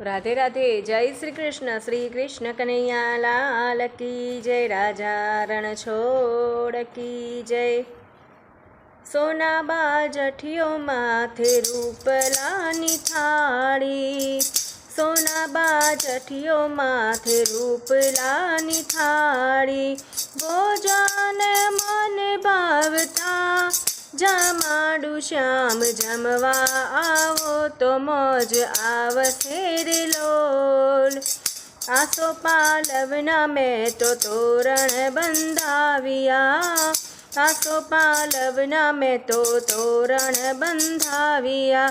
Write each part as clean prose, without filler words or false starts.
राधे राधे। जय श्री कृष्ण कन्हैया लाल की जय। राजा रण छोड़ की जय। सोना बाजठियो माथे रूपलानी थाड़ी। सोना बाजठियो माथे रूपलानी थाड़ी। भोजन मन भावता जमाडू श्याम जमवा आवो तो मौज आवसे रे लोल। आसो पालवना में तो तोरण बंधाविया। आसो पालवना में तो तोरण बंधाविया।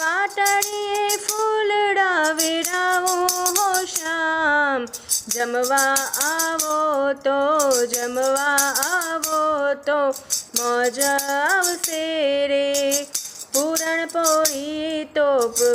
वाटड़िए फूलड़ा विरावो हो श्याम जमवा आवो जमवा आवो तो मौज आवसे रे। पूरण पोड़ी तो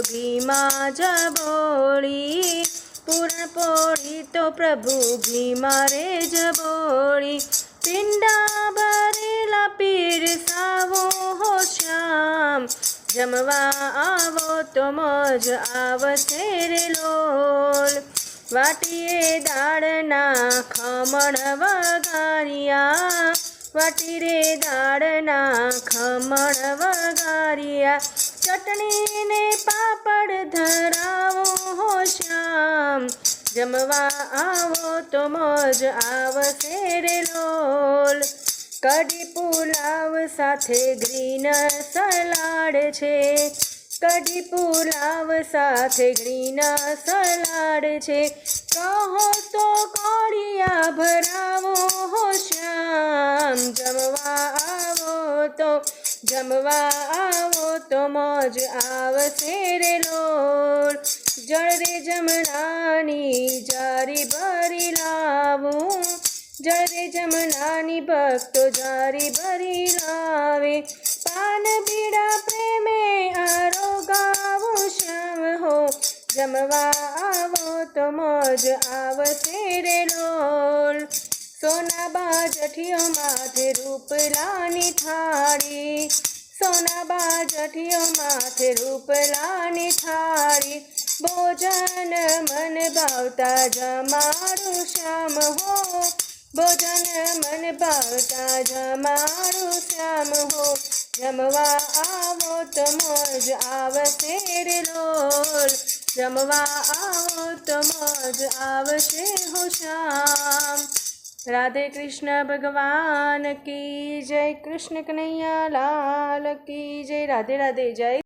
घी माँ जबोड़ी। पूरण पोड़ी तो प्रभु घी मारे जबोड़ी। पिंडा भरेला पीर सावो हो श्याम जमवा आवो तो मौज आवसे रे लोल। वाटिए दाड़ना खमण वगारिया। वाटी रे दाड़ना खमण वगारिया। चटनी ने पापड़ धरावो हो श्याम जमवा आवो तो मौज आवसे रे लोल। कढ़ी पुलाव साथे ग्रीन सलाड छे। कढ़ी पुलाव साथे ग्रीन सलाड छे। कहो तो कोड़िया भरावो हो श्याम जमवा आवो तो मौज आवसे रे लोल। जड़ रे जमनानी जारी भरी लावो। जड़ रे जमनानी भक्तो जारी भरी लावे। पान बीड़ा प्रेमे आरोगावो श्याम हो जमवा आवो तो मौज आवसे रे लोल। सोना बाजठियो माथे रूपलानी थाड़ी। सोना बाजठियो माथे रूपलानी थाड़ी। भोजन मन भावता जमाडू श्याम हो। भोजन मन भावता जमाडू श्याम हो जमवा आवो तो मौज आवसे रे लोल। जमवा आवो तो मौज आवसे हो श्याम। राधे कृष्ण भगवान की जय। कृष्ण कन्हैया लाल की जय। राधे राधे। जय।